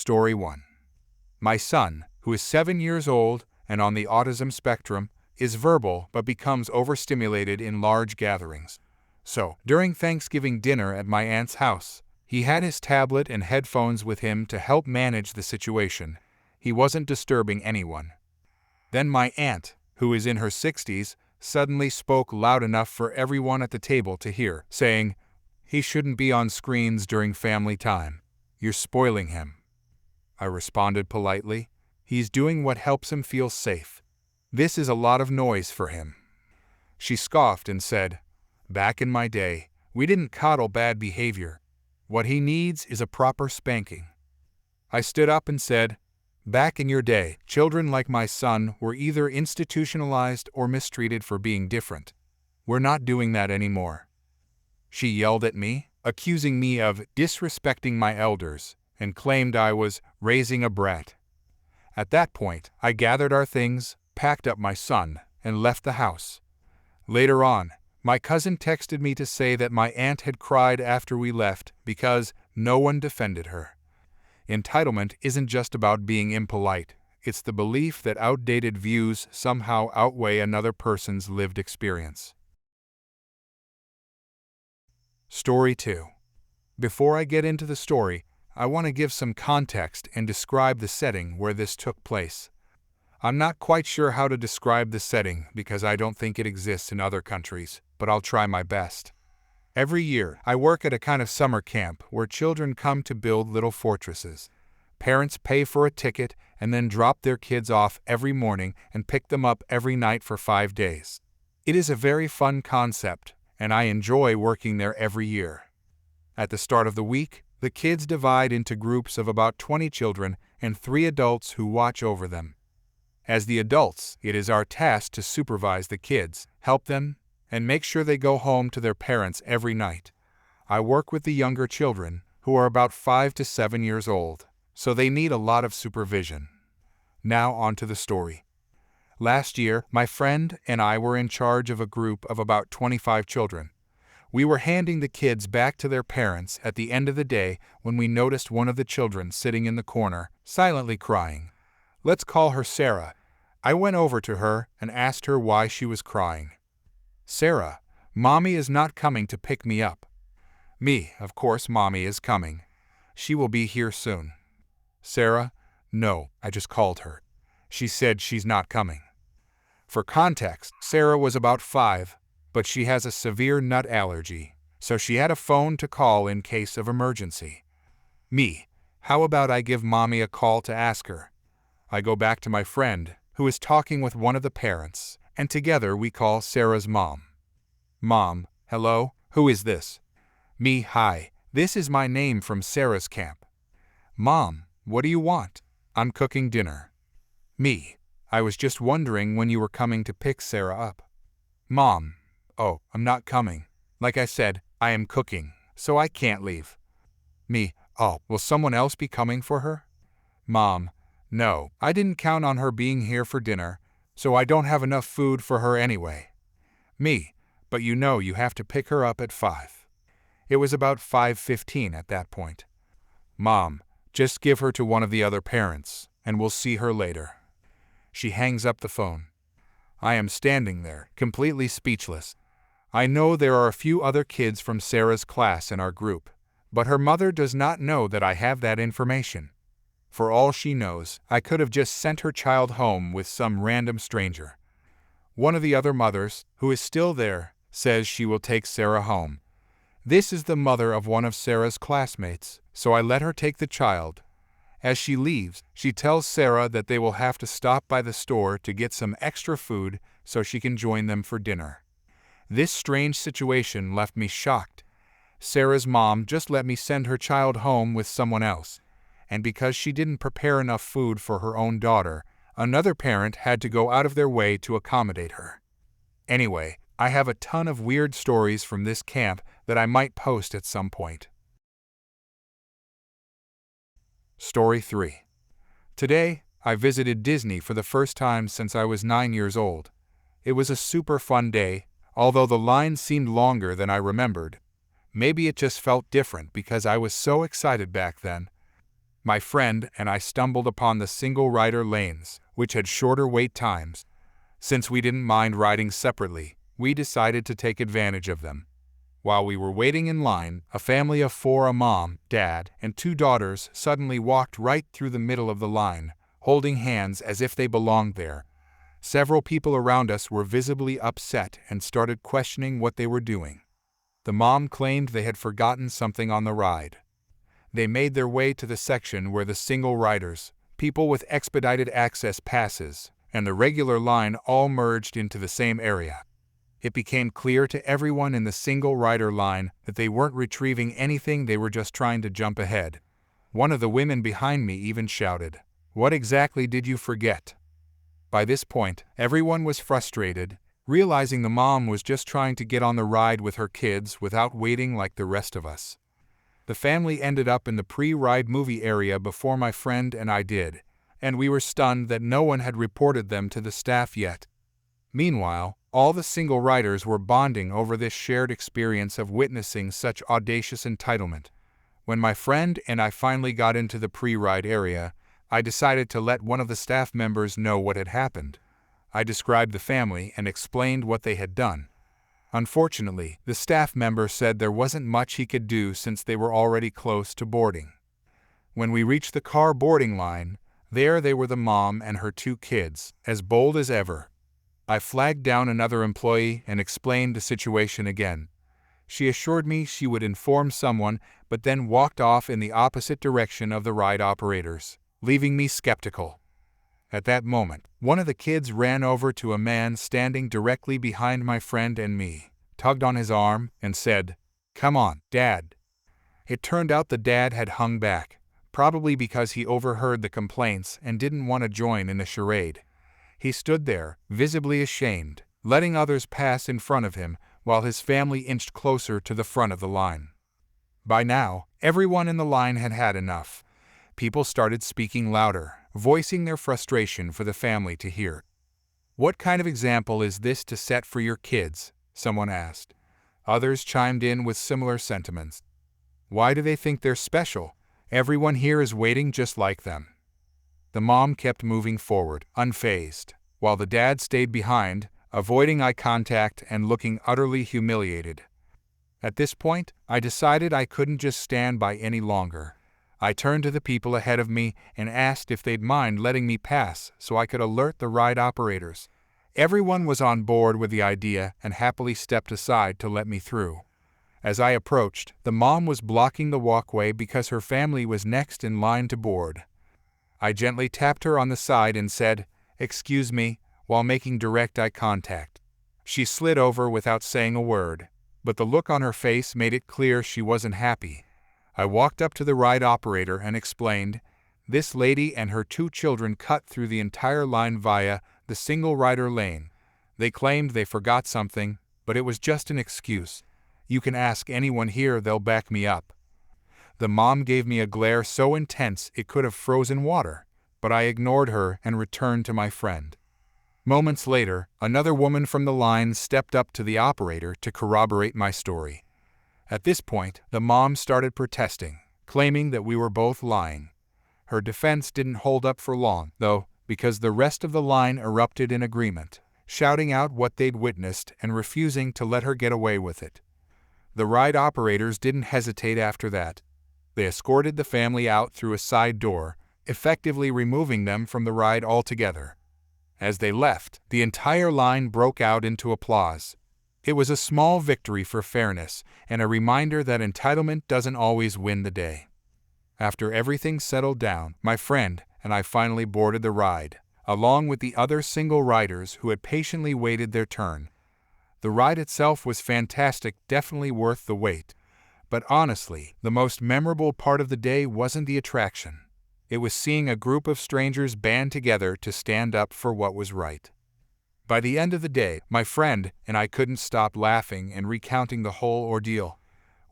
Story 1. My son, who is 7 years old and on the autism spectrum, is verbal but becomes overstimulated in large gatherings. So, during Thanksgiving dinner at my aunt's house, he had his tablet and headphones with him to help manage the situation. He wasn't disturbing anyone. Then my aunt, who is in her 60s, suddenly spoke loud enough for everyone at the table to hear, saying, "He shouldn't be on screens during family time. You're spoiling him." I responded politely, "He's doing what helps him feel safe. This is a lot of noise for him." She scoffed and said, "Back in my day, we didn't coddle bad behavior. What he needs is a proper spanking." I stood up and said, "Back in your day, children like my son were either institutionalized or mistreated for being different. We're not doing that anymore." She yelled at me, accusing me of disrespecting my elders, and claimed I was raising a brat. At that point, I gathered our things, packed up my son, and left the house. Later on, my cousin texted me to say that my aunt had cried after we left because no one defended her. Entitlement isn't just about being impolite, it's the belief that outdated views somehow outweigh another person's lived experience. Story 2. Before I get into the story, I want to give some context and describe the setting where this took place. I'm not quite sure how to describe the setting because I don't think it exists in other countries, but I'll try my best. Every year, I work at a kind of summer camp where children come to build little fortresses. Parents pay for a ticket and then drop their kids off every morning and pick them up every night for 5 days. It is a very fun concept, and I enjoy working there every year. At the start of the week, the kids divide into groups of about 20 children and 3 adults who watch over them. As the adults, it is our task to supervise the kids, help them, and make sure they go home to their parents every night. I work with the younger children, who are about 5 to 7 years old, so they need a lot of supervision. Now on to the story. Last year, my friend and I were in charge of a group of about 25 children. We were handing the kids back to their parents at the end of the day when we noticed one of the children sitting in the corner, silently crying. Let's call her Sarah. I went over to her and asked her why she was crying. "Sarah, Mommy is not coming to pick me up." Me, of course Mommy is coming. She will be here soon. Sarah, no, I just called her. She said she's not coming. For context, Sarah was about 5, but she has a severe nut allergy, so she had a phone to call in case of emergency. Me, how about I give Mommy a call to ask her? I go back to my friend, who is talking with one of the parents, and together we call Sarah's mom. "Mom, hello, who is this?" Me, hi, this is my name from Sarah's camp. "Mom, what do you want?" "I'm cooking dinner." Me, I was just wondering when you were coming to pick Sarah up. Mom, oh, I'm not coming. Like I said, I am cooking, so I can't leave. Me, oh, will someone else be coming for her? Mom, no, I didn't count on her being here for dinner, so I don't have enough food for her anyway. Me, but you know you have to pick her up at 5. It was about 5:15 at that point. Mom, just give her to one of the other parents, and we'll see her later. She hangs up the phone. I am standing there, completely speechless. I know there are a few other kids from Sarah's class in our group, but her mother does not know that I have that information. For all she knows, I could have just sent her child home with some random stranger. One of the other mothers, who is still there, says she will take Sarah home. This is the mother of one of Sarah's classmates, so I let her take the child. As she leaves, she tells Sarah that they will have to stop by the store to get some extra food so she can join them for dinner. This strange situation left me shocked. Sarah's mom just let me send her child home with someone else, and because she didn't prepare enough food for her own daughter, another parent had to go out of their way to accommodate her. Anyway, I have a ton of weird stories from this camp that I might post at some point. Story 3. Today, I visited Disney for the first time since I was 9 years old. It was a super fun day, although the line seemed longer than I remembered. Maybe it just felt different because I was so excited back then. My friend and I stumbled upon the single-rider lanes, which had shorter wait times. Since we didn't mind riding separately, we decided to take advantage of them. While we were waiting in line, a family of four, a mom, dad, and two daughters, suddenly walked right through the middle of the line, holding hands as if they belonged there. Several people around us were visibly upset and started questioning what they were doing. The mom claimed they had forgotten something on the ride. They made their way to the section where the single riders, people with expedited access passes, and the regular line all merged into the same area. It became clear to everyone in the single rider line that they weren't retrieving anything, they were just trying to jump ahead. One of the women behind me even shouted, "What exactly did you forget?" By this point, everyone was frustrated, realizing the mom was just trying to get on the ride with her kids without waiting like the rest of us. The family ended up in the pre-ride movie area before my friend and I did, and we were stunned that no one had reported them to the staff yet. Meanwhile, all the single riders were bonding over this shared experience of witnessing such audacious entitlement. When my friend and I finally got into the pre-ride area, I decided to let one of the staff members know what had happened. I described the family and explained what they had done. Unfortunately, the staff member said there wasn't much he could do since they were already close to boarding. When we reached the car boarding line, there they were, the mom and her two kids, as bold as ever. I flagged down another employee and explained the situation again. She assured me she would inform someone, but then walked off in the opposite direction of the ride operators, leaving me skeptical. At that moment, one of the kids ran over to a man standing directly behind my friend and me, tugged on his arm, and said, "Come on, Dad." It turned out the dad had hung back, probably because he overheard the complaints and didn't want to join in the charade. He stood there, visibly ashamed, letting others pass in front of him while his family inched closer to the front of the line. By now, everyone in the line had had enough. People started speaking louder, voicing their frustration for the family to hear. "What kind of example is this to set for your kids?" someone asked. Others chimed in with similar sentiments. "Why do they think they're special? Everyone here is waiting just like them." The mom kept moving forward, unfazed, while the dad stayed behind, avoiding eye contact and looking utterly humiliated. At this point, I decided I couldn't just stand by any longer. I turned to the people ahead of me and asked if they'd mind letting me pass so I could alert the ride operators. Everyone was on board with the idea and happily stepped aside to let me through. As I approached, the mom was blocking the walkway because her family was next in line to board. I gently tapped her on the side and said, "Excuse me," while making direct eye contact. She slid over without saying a word, but the look on her face made it clear she wasn't happy. I walked up to the ride operator and explained, "This lady and her two children cut through the entire line via the single rider lane. They claimed they forgot something, but it was just an excuse. You can ask anyone here, they'll back me up." The mom gave me a glare so intense it could have frozen water, but I ignored her and returned to my friend. Moments later, another woman from the line stepped up to the operator to corroborate my story. At this point, the mom started protesting, claiming that we were both lying. Her defense didn't hold up for long, though, because the rest of the line erupted in agreement, shouting out what they'd witnessed and refusing to let her get away with it. The ride operators didn't hesitate after that. They escorted the family out through a side door, effectively removing them from the ride altogether. As they left, the entire line broke out into applause. It was a small victory for fairness and a reminder that entitlement doesn't always win the day. After everything settled down, my friend and I finally boarded the ride, along with the other single riders who had patiently waited their turn. The ride itself was fantastic, definitely worth the wait. But honestly, the most memorable part of the day wasn't the attraction. It was seeing a group of strangers band together to stand up for what was right. By the end of the day, my friend and I couldn't stop laughing and recounting the whole ordeal.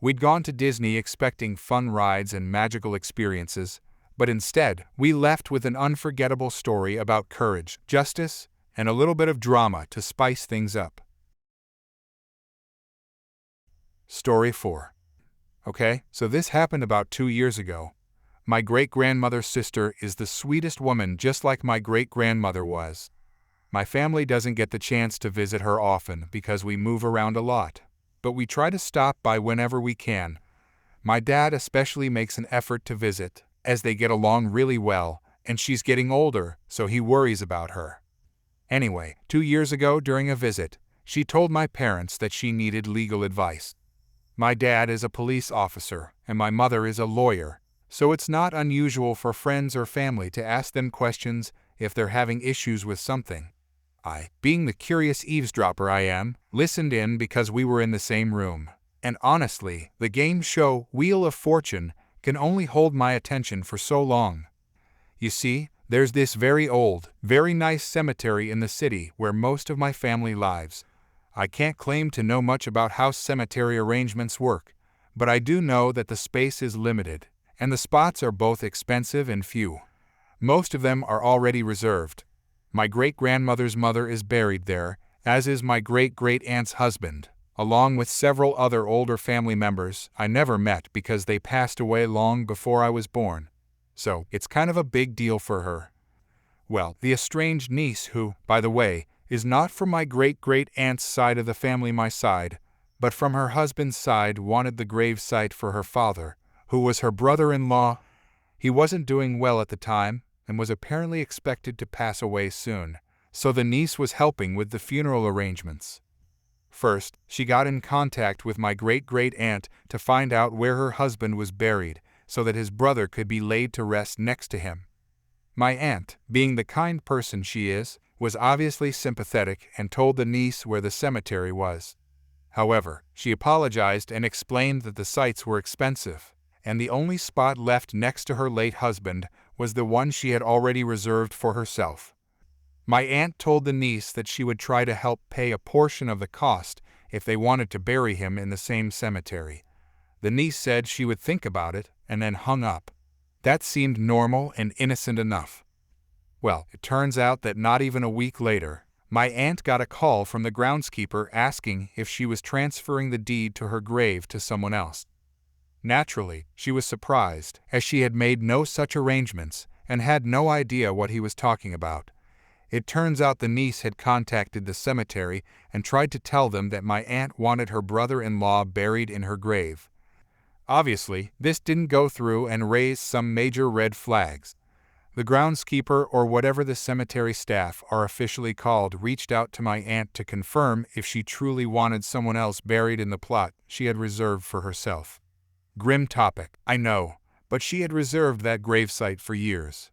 We'd gone to Disney expecting fun rides and magical experiences, but instead, we left with an unforgettable story about courage, justice, and a little bit of drama to spice things up. Story 4. Okay, so this happened about 2 years ago. My great-grandmother's sister is the sweetest woman, just like my great-grandmother was. My family doesn't get the chance to visit her often because we move around a lot, but we try to stop by whenever we can. My dad especially makes an effort to visit, as they get along really well, and she's getting older, so he worries about her. Anyway, 2 years ago during a visit, she told my parents that she needed legal advice. My dad is a police officer, and my mother is a lawyer, so it's not unusual for friends or family to ask them questions if they're having issues with something. I, being the curious eavesdropper I am, listened in because we were in the same room. And honestly, the game show Wheel of Fortune can only hold my attention for so long. You see, there's this very old, very nice cemetery in the city where most of my family lives. I can't claim to know much about how cemetery arrangements work, but I do know that the space is limited, and the spots are both expensive and few. Most of them are already reserved. My great-grandmother's mother is buried there, as is my great-great-aunt's husband, along with several other older family members I never met because they passed away long before I was born. So, it's kind of a big deal for her. Well, the estranged niece who, by the way, is not from my great-great-aunt's side of the family, my side, but from her husband's side, wanted the grave site for her father, who was her brother-in-law. He wasn't doing well at the time, and was apparently expected to pass away soon, so the niece was helping with the funeral arrangements. First, she got in contact with my great-great-aunt to find out where her husband was buried, so that his brother could be laid to rest next to him. My aunt, being the kind person she is, was obviously sympathetic and told the niece where the cemetery was. However, she apologized and explained that the sites were expensive, and the only spot left next to her late husband was the one she had already reserved for herself. My aunt told the niece that she would try to help pay a portion of the cost if they wanted to bury him in the same cemetery. The niece said she would think about it and then hung up. That seemed normal and innocent enough. Well, it turns out that not even a week later, my aunt got a call from the groundskeeper asking if she was transferring the deed to her grave to someone else. Naturally, she was surprised, as she had made no such arrangements and had no idea what he was talking about. It turns out the niece had contacted the cemetery and tried to tell them that my aunt wanted her brother-in-law buried in her grave. Obviously, this didn't go through and raised some major red flags. The groundskeeper, or whatever the cemetery staff are officially called, reached out to my aunt to confirm if she truly wanted someone else buried in the plot she had reserved for herself. Grim topic, I know, but she had reserved that gravesite for years.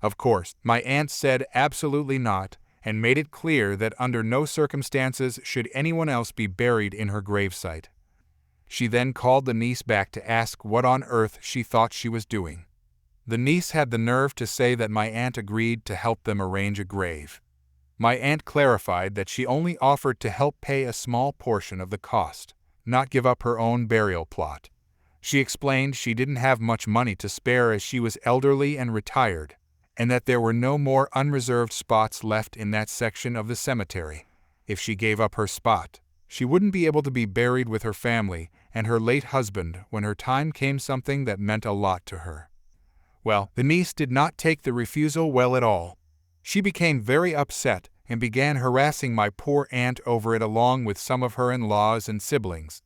Of course, my aunt said absolutely not, and made it clear that under no circumstances should anyone else be buried in her gravesite. She then called the niece back to ask what on earth she thought she was doing. The niece had the nerve to say that my aunt agreed to help them arrange a grave. My aunt clarified that she only offered to help pay a small portion of the cost, not give up her own burial plot. She explained she didn't have much money to spare as she was elderly and retired, and that there were no more unreserved spots left in that section of the cemetery. If she gave up her spot, she wouldn't be able to be buried with her family and her late husband when her time came, something that meant a lot to her. Well, the niece did not take the refusal well at all. She became very upset and began harassing my poor aunt over it along with some of her in-laws and siblings.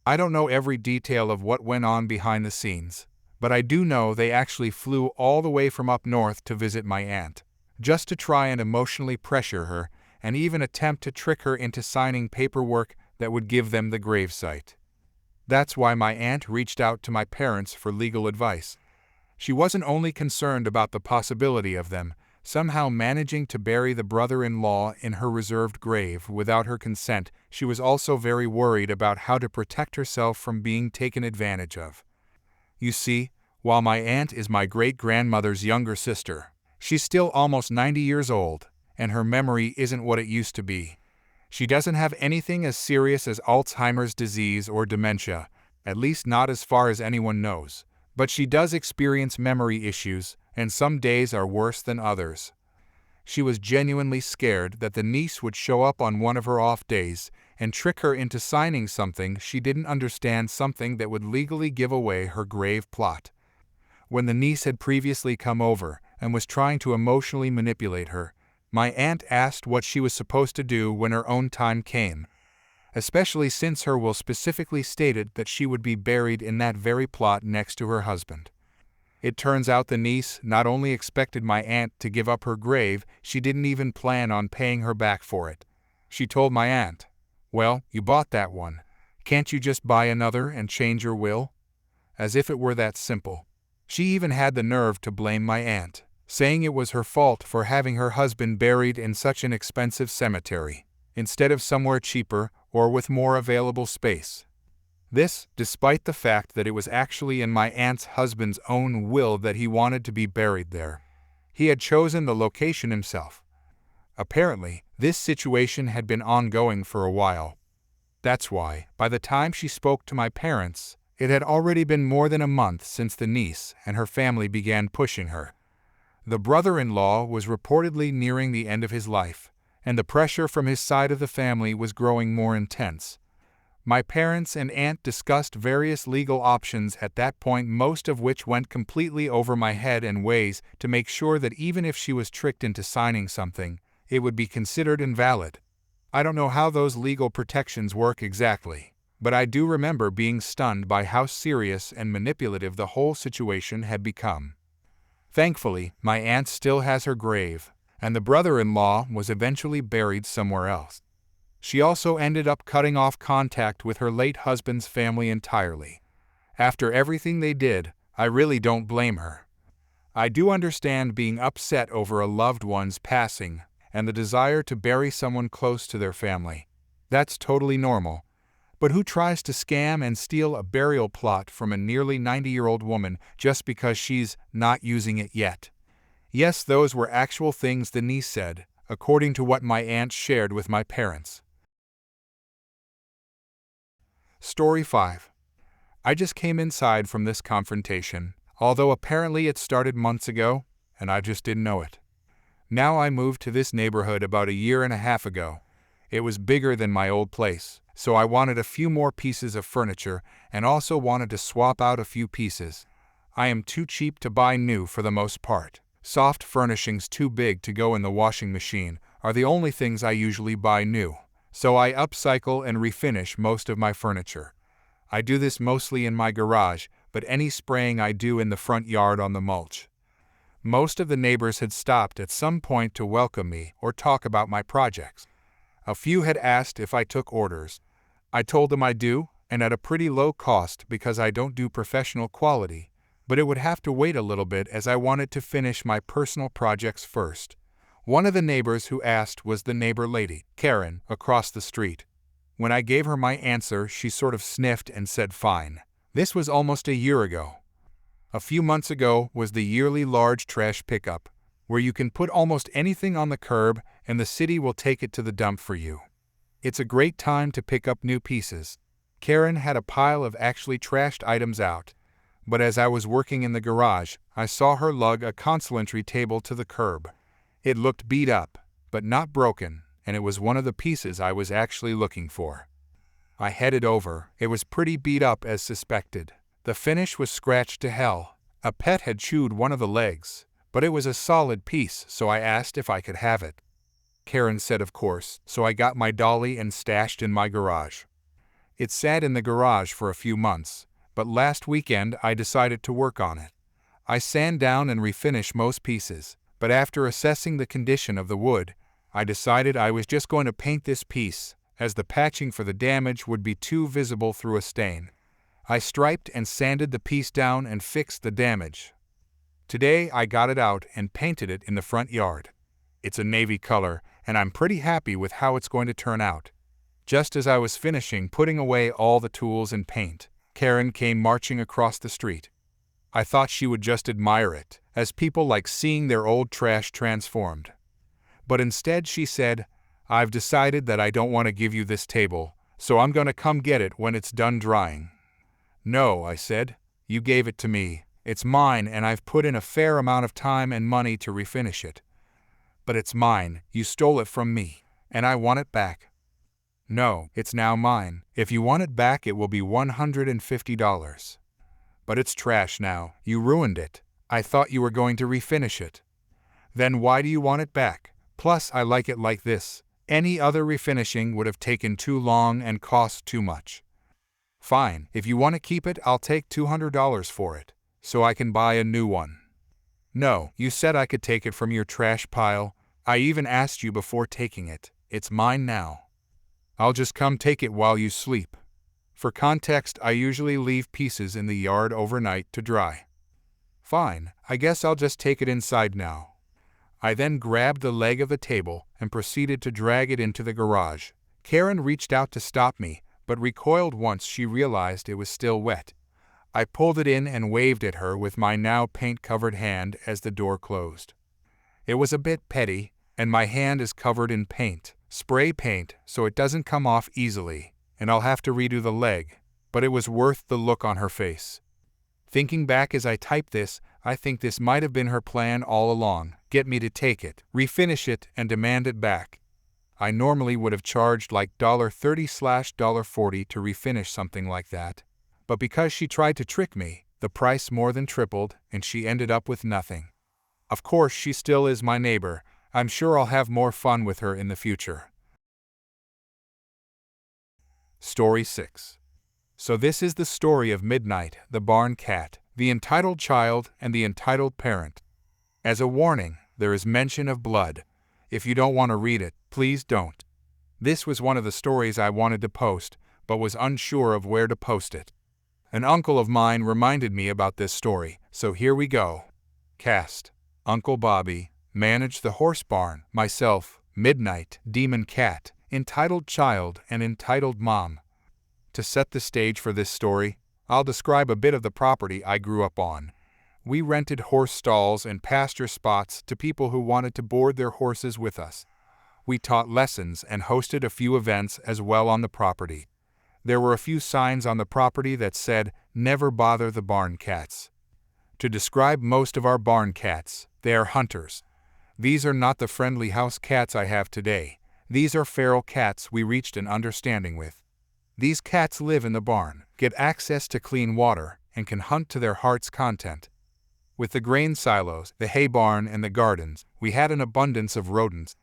I don't know every detail of what went on behind the scenes, but I do know they actually flew all the way from up north to visit my aunt, just to try and emotionally pressure her and even attempt to trick her into signing paperwork that would give them the gravesite. That's why my aunt reached out to my parents for legal advice. She wasn't only concerned about the possibility of them somehow managing to bury the brother-in-law in her reserved grave without her consent, she was also very worried about how to protect herself from being taken advantage of. You see, while my aunt is my great-grandmother's younger sister, she's still almost 90 years old, and her memory isn't what it used to be. She doesn't have anything as serious as Alzheimer's disease or dementia, at least not as far as anyone knows, but she does experience memory issues, and some days are worse than others. She was genuinely scared that the niece would show up on one of her off days and trick her into signing something she didn't understand, something that would legally give away her grave plot. When the niece had previously come over and was trying to emotionally manipulate her, my aunt asked what she was supposed to do when her own time came, especially since her will specifically stated that she would be buried in that very plot next to her husband. It turns out the niece not only expected my aunt to give up her grave, she didn't even plan on paying her back for it. She told my aunt, "Well, you bought that one. Can't you just buy another and change your will?" As if it were that simple. She even had the nerve to blame my aunt, saying it was her fault for having her husband buried in such an expensive cemetery, instead of somewhere cheaper or with more available space. This, despite the fact that it was actually in my aunt's husband's own will that he wanted to be buried there. He had chosen the location himself. Apparently, this situation had been ongoing for a while. That's why, by the time she spoke to my parents, it had already been more than a month since the niece and her family began pushing her. The brother-in-law was reportedly nearing the end of his life, and the pressure from his side of the family was growing more intense. My parents and aunt discussed various legal options at that point, most of which went completely over my head, and ways to make sure that even if she was tricked into signing something, it would be considered invalid. I don't know how those legal protections work exactly, but I do remember being stunned by how serious and manipulative the whole situation had become. Thankfully, my aunt still has her grave, and the brother-in-law was eventually buried somewhere else. She also ended up cutting off contact with her late husband's family entirely. After everything they did, I really don't blame her. I do understand being upset over a loved one's passing and the desire to bury someone close to their family. That's totally normal. But who tries to scam and steal a burial plot from a nearly 90-year-old woman just because she's not using it yet? Yes, those were actual things the niece said, according to what my aunt shared with my parents. Story 5. I just came inside from this confrontation, although apparently it started months ago, and I just didn't know it. Now I moved to this neighborhood about a year and a half ago. It was bigger than my old place, so I wanted a few more pieces of furniture and also wanted to swap out a few pieces. I am too cheap to buy new for the most part. Soft furnishings too big to go in the washing machine are the only things I usually buy new, so I upcycle and refinish most of my furniture. I do this mostly in my garage, but any spraying I do in the front yard on the mulch. Most of the neighbors had stopped at some point to welcome me or talk about my projects. A few had asked if I took orders. I told them I do, and at a pretty low cost because I don't do professional quality, but it would have to wait a little bit as I wanted to finish my personal projects first. One of the neighbors who asked was the neighbor lady, Karen, across the street. When I gave her my answer, she sort of sniffed and said fine. This was almost a year ago. A few months ago was the yearly large trash pickup, where you can put almost anything on the curb and the city will take it to the dump for you. It's a great time to pick up new pieces. Karen had a pile of actually trashed items out, but as I was working in the garage, I saw her lug a consolatory table to the curb. It looked beat up, but not broken, and it was one of the pieces I was actually looking for. I headed over. It was pretty beat up as suspected. The finish was scratched to hell. A pet had chewed one of the legs, but it was a solid piece, so I asked if I could have it. Karen said of course, so I got my dolly and stashed in my garage. It sat in the garage for a few months, but last weekend I decided to work on it. I sand down and refinish most pieces, but after assessing the condition of the wood, I decided I was just going to paint this piece, as the patching for the damage would be too visible through a stain. I striped and sanded the piece down and fixed the damage. Today I got it out and painted it in the front yard. It's a navy color, and I'm pretty happy with how it's going to turn out. Just as I was finishing putting away all the tools and paint, Karen came marching across the street. I thought she would just admire it, as people like seeing their old trash transformed. But instead she said, "I've decided that I don't want to give you this table, so I'm going to come get it when it's done drying." "No," I said, "you gave it to me. It's mine and I've put in a fair amount of time and money to refinish it." "But it's mine. You stole it from me, and I want it back." "No, it's now mine. If you want it back it will be $150. But it's trash now. You ruined it. I thought you were going to refinish it. Then why do you want it back? Plus, I like it like this. Any other refinishing would have taken too long and cost too much. Fine, if you want to keep it, I'll take $200 for it, so I can buy a new one. No, you said I could take it from your trash pile. I even asked you before taking it. It's mine now. I'll just come take it while you sleep. For context, I usually leave pieces in the yard overnight to dry. Fine, I guess I'll just take it inside now. I then grabbed the leg of the table and proceeded to drag it into the garage. Karen reached out to stop me, but recoiled once she realized it was still wet. I pulled it in and waved at her with my now paint-covered hand as the door closed. It was a bit petty, and my hand is covered in paint, spray paint, so it doesn't come off easily, and I'll have to redo the leg, but it was worth the look on her face. Thinking back as I type this, I think this might have been her plan all along, get me to take it, refinish it, and demand it back. I normally would have charged like $30/$40 to refinish something like that, but because she tried to trick me, the price more than tripled, and she ended up with nothing. Of course, she still is my neighbor. I'm sure I'll have more fun with her in the future. Story 6. So this is the story of Midnight, the barn cat, the entitled child, and the entitled parent. As a warning, there is mention of blood. If you don't want to read it, please don't. This was one of the stories I wanted to post, but was unsure of where to post it. An uncle of mine reminded me about this story, so here we go. Cast: Uncle Bobby, managed the horse barn, myself, Midnight, demon cat, entitled child, and entitled mom. To set the stage for this story, I'll describe a bit of the property I grew up on. We rented horse stalls and pasture spots to people who wanted to board their horses with us. We taught lessons and hosted a few events as well on the property. There were a few signs on the property that said, "Never bother the barn cats." To describe most of our barn cats, they are hunters. These are not the friendly house cats I have today. These are feral cats we reached an understanding with. These cats live in the barn, get access to clean water, and can hunt to their heart's content. With the grain silos, the hay barn, and the gardens, we had an abundance of rodents.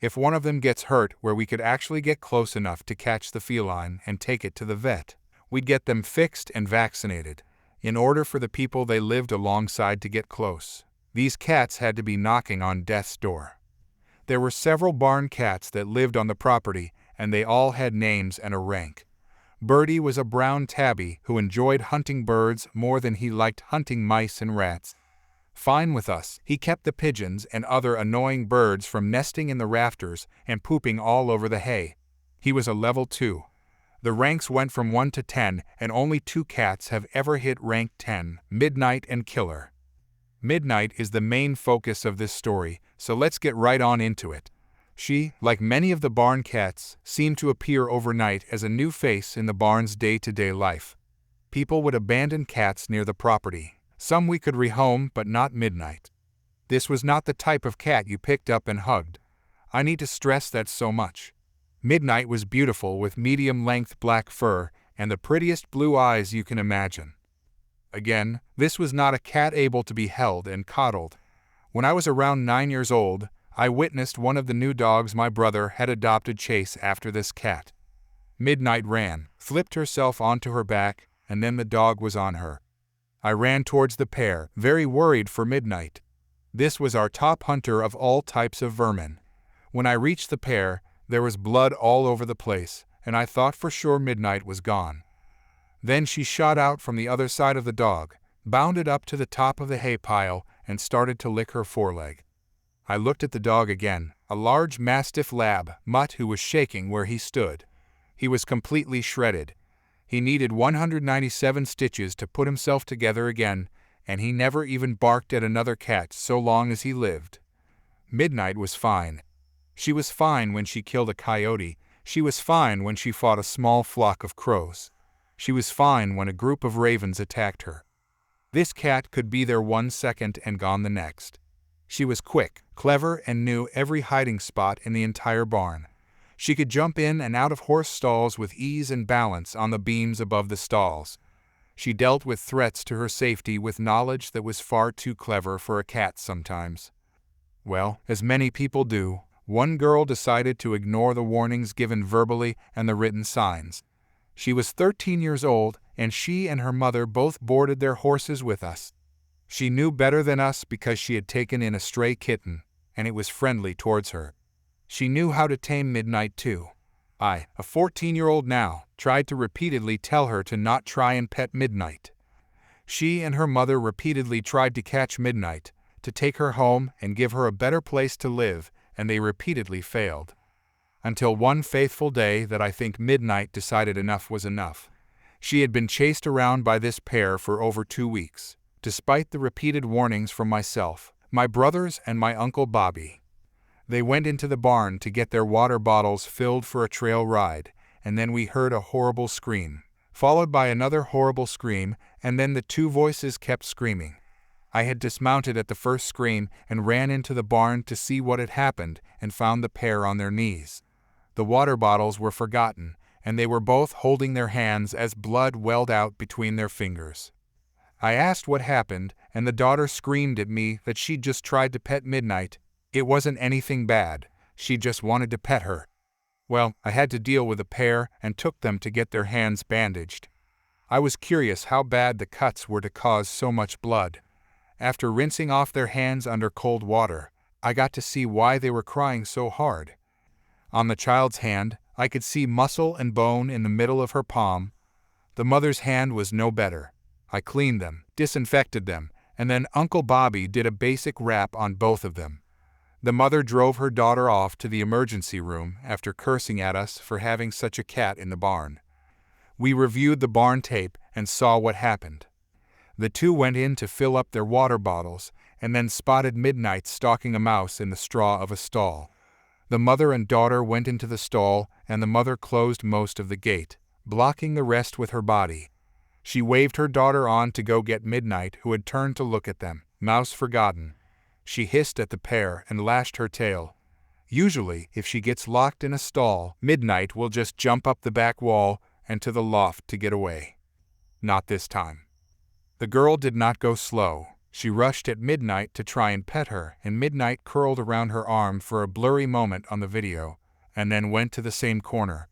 If one of them gets hurt where we could actually get close enough to catch the feline and take it to the vet, we'd get them fixed and vaccinated. In order for the people they lived alongside to get close, these cats had to be knocking on death's door. There were several barn cats that lived on the property, and they all had names and a rank. Birdie was a brown tabby who enjoyed hunting birds more than he liked hunting mice and rats. Fine with us, he kept the pigeons and other annoying birds from nesting in the rafters and pooping all over the hay. He was a level 2. The ranks went from 1 to 10, and only 2 cats have ever hit rank 10, Midnight and Killer. Midnight is the main focus of this story, so let's get right on into it. She, like many of the barn cats, seemed to appear overnight as a new face in the barn's day-to-day life. People would abandon cats near the property. Some we could rehome, but not Midnight. This was not the type of cat you picked up and hugged. I need to stress that so much. Midnight was beautiful with medium-length black fur and the prettiest blue eyes you can imagine. Again, this was not a cat able to be held and coddled. When I was around 9 years old, I witnessed one of the new dogs my brother had adopted chase after this cat. Midnight ran, flipped herself onto her back, and then the dog was on her. I ran towards the pair, very worried for Midnight. This was our top hunter of all types of vermin. When I reached the pair, there was blood all over the place, and I thought for sure Midnight was gone. Then she shot out from the other side of the dog, bounded up to the top of the hay pile, and started to lick her foreleg. I looked at the dog again, a large Mastiff Lab, mutt who was shaking where he stood. He was completely shredded. He needed 197 stitches to put himself together again, and he never even barked at another cat so long as he lived. Midnight was fine. She was fine when she killed a coyote. She was fine when she fought a small flock of crows. She was fine when a group of ravens attacked her. This cat could be there 1 second and gone the next. She was quick, clever, and knew every hiding spot in the entire barn. She could jump in and out of horse stalls with ease and balance on the beams above the stalls. She dealt with threats to her safety with knowledge that was far too clever for a cat sometimes. Well, as many people do, one girl decided to ignore the warnings given verbally and the written signs. She was 13 years old, and she and her mother both boarded their horses with us. She knew better than us because she had taken in a stray kitten, and it was friendly towards her. She knew how to tame Midnight too. I, a 14-year-old now, tried to repeatedly tell her to not try and pet Midnight. She and her mother repeatedly tried to catch Midnight, to take her home and give her a better place to live, and they repeatedly failed. Until one faithful day that I think Midnight decided enough was enough. She had been chased around by this pair for over 2 weeks, despite the repeated warnings from myself, my brothers, and my Uncle Bobby. They went into the barn to get their water bottles filled for a trail ride, and then we heard a horrible scream, followed by another horrible scream, and then the two voices kept screaming. I had dismounted at the first scream and ran into the barn to see what had happened and found the pair on their knees. The water bottles were forgotten, and they were both holding their hands as blood welled out between their fingers. I asked what happened, and the daughter screamed at me that she'd just tried to pet Midnight. It wasn't anything bad, she just wanted to pet her. Well, I had to deal with the pair and took them to get their hands bandaged. I was curious how bad the cuts were to cause so much blood. After rinsing off their hands under cold water, I got to see why they were crying so hard. On the child's hand, I could see muscle and bone in the middle of her palm. The mother's hand was no better. I cleaned them, disinfected them, and then Uncle Bobby did a basic wrap on both of them. The mother drove her daughter off to the emergency room after cursing at us for having such a cat in the barn. We reviewed the barn tape and saw what happened. The two went in to fill up their water bottles and then spotted Midnight stalking a mouse in the straw of a stall. The mother and daughter went into the stall and the mother closed most of the gate, blocking the rest with her body. She waved her daughter on to go get Midnight, who had turned to look at them, mouse forgotten. She hissed at the pair and lashed her tail. Usually, if she gets locked in a stall, Midnight will just jump up the back wall and to the loft to get away. Not this time. The girl did not go slow. She rushed at Midnight to try and pet her, and Midnight curled around her arm for a blurry moment on the video, and then went to the same corner.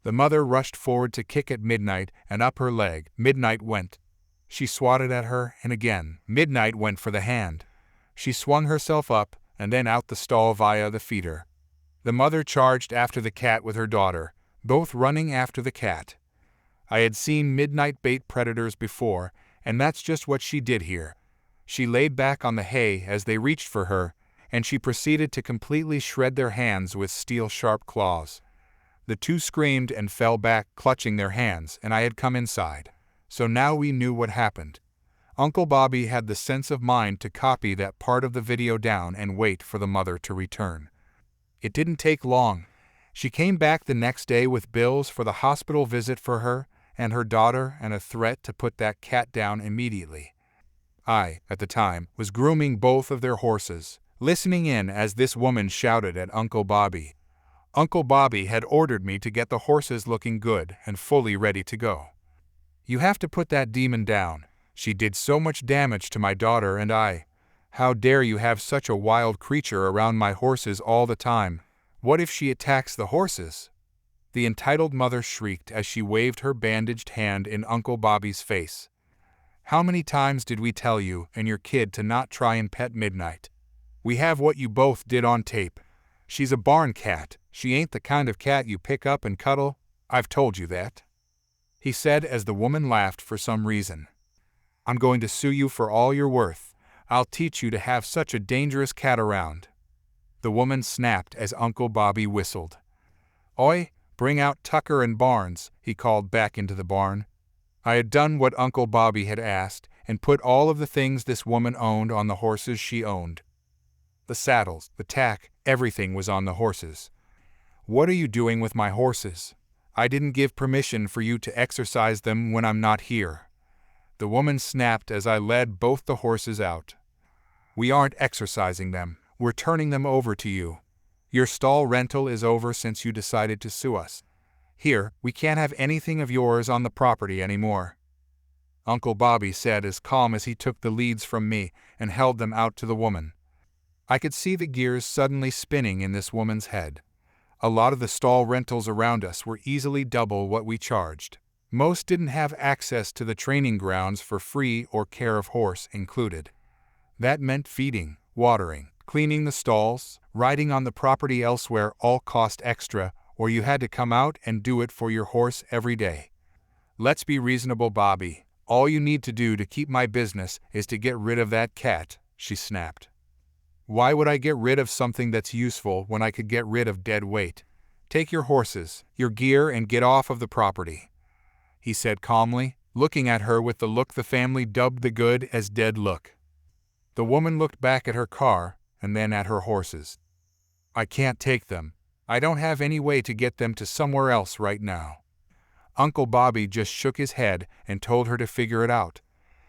The mother rushed forward to kick at Midnight, and up her leg, Midnight went. She swatted at her, and again, Midnight went for the hand. She swung herself up, and then out the stall via the feeder. The mother charged after the cat with her daughter, both running after the cat. I had seen Midnight bait predators before, and that's just what she did here. She laid back on the hay as they reached for her, and she proceeded to completely shred their hands with steel-sharp claws. The two screamed and fell back, clutching their hands, and I had come inside. So now we knew what happened. Uncle Bobby had the sense of mind to copy that part of the video down and wait for the mother to return. It didn't take long. She came back the next day with bills for the hospital visit for her and her daughter and a threat to put that cat down immediately. I, at the time, was grooming both of their horses, listening in as this woman shouted at Uncle Bobby. Uncle Bobby had ordered me to get the horses looking good and fully ready to go. "You have to put that demon down. She did so much damage to my daughter and I. How dare you have such a wild creature around my horses all the time? What if she attacks the horses?" The entitled mother shrieked as she waved her bandaged hand in Uncle Bobby's face. "How many times did we tell you and your kid to not try and pet Midnight? We have what you both did on tape. She's a barn cat. She ain't the kind of cat you pick up and cuddle. I've told you that," he said as the woman laughed for some reason. "I'm going to sue you for all you're worth. I'll teach you to have such a dangerous cat around." The woman snapped as Uncle Bobby whistled. "Oi, bring out Tucker and Barnes," he called back into the barn. I had done what Uncle Bobby had asked and put all of the things this woman owned on the horses she owned. The saddles, the tack, everything was on the horses. "What are you doing with my horses? I didn't give permission for you to exercise them when I'm not here." The woman snapped as I led both the horses out. "We aren't exercising them. We're turning them over to you. Your stall rental is over since you decided to sue us. Here, we can't have anything of yours on the property anymore." Uncle Bobby said, as calm as he took the leads from me and held them out to the woman. I could see the gears suddenly spinning in this woman's head. A lot of the stall rentals around us were easily double what we charged. Most didn't have access to the training grounds for free or care of horse included. That meant feeding, watering, cleaning the stalls, riding on the property elsewhere all cost extra, or you had to come out and do it for your horse every day. Let's be reasonable, Bobby. All you need to do to keep my business is to get rid of that cat, she snapped. Why would I get rid of something that's useful when I could get rid of dead weight? Take your horses, your gear, and get off of the property, he said calmly, looking at her with the look the family dubbed the good as dead look. The woman looked back at her car and then at her horses. I can't take them. I don't have any way to get them to somewhere else right now. Uncle Bobby just shook his head and told her to figure it out.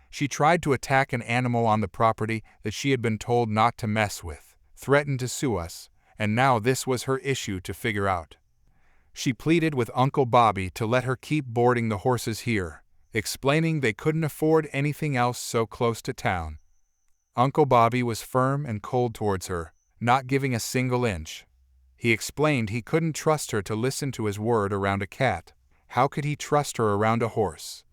She tried to attack an animal on the property that she had been told not to mess with, threatened to sue us, and now this was her issue to figure out. She pleaded with Uncle Bobby to let her keep boarding the horses here, explaining they couldn't afford anything else so close to town. Uncle Bobby was firm and cold towards her, not giving a single inch. He explained he couldn't trust her to listen to his word around a cat. How could he trust her around a horse?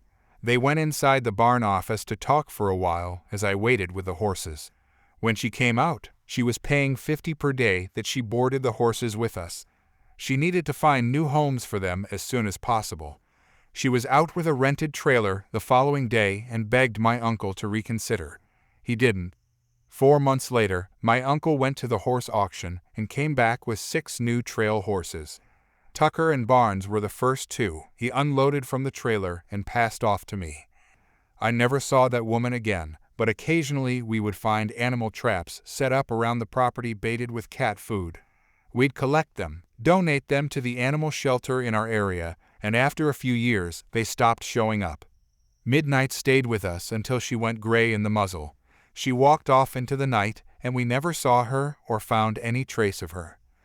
They went inside the barn office to talk for a while as I waited with the horses. When she came out, she was paying $50 per day that she boarded the horses with us. She needed to find new homes for them as soon as possible. She was out with a rented trailer the following day and begged my uncle to reconsider. He didn't. 4 months later, my uncle went to the horse auction and came back with 6 new trail horses. Tucker and Barnes were the first 2 he unloaded from the trailer and passed off to me. I never saw that woman again, but occasionally we would find animal traps set up around the property baited with cat food. We'd collect them, donate them to the animal shelter in our area, and after a few years, they stopped showing up. Midnight stayed with us until she went gray in the muzzle. She walked off into the night, and we never saw her or found any trace of her.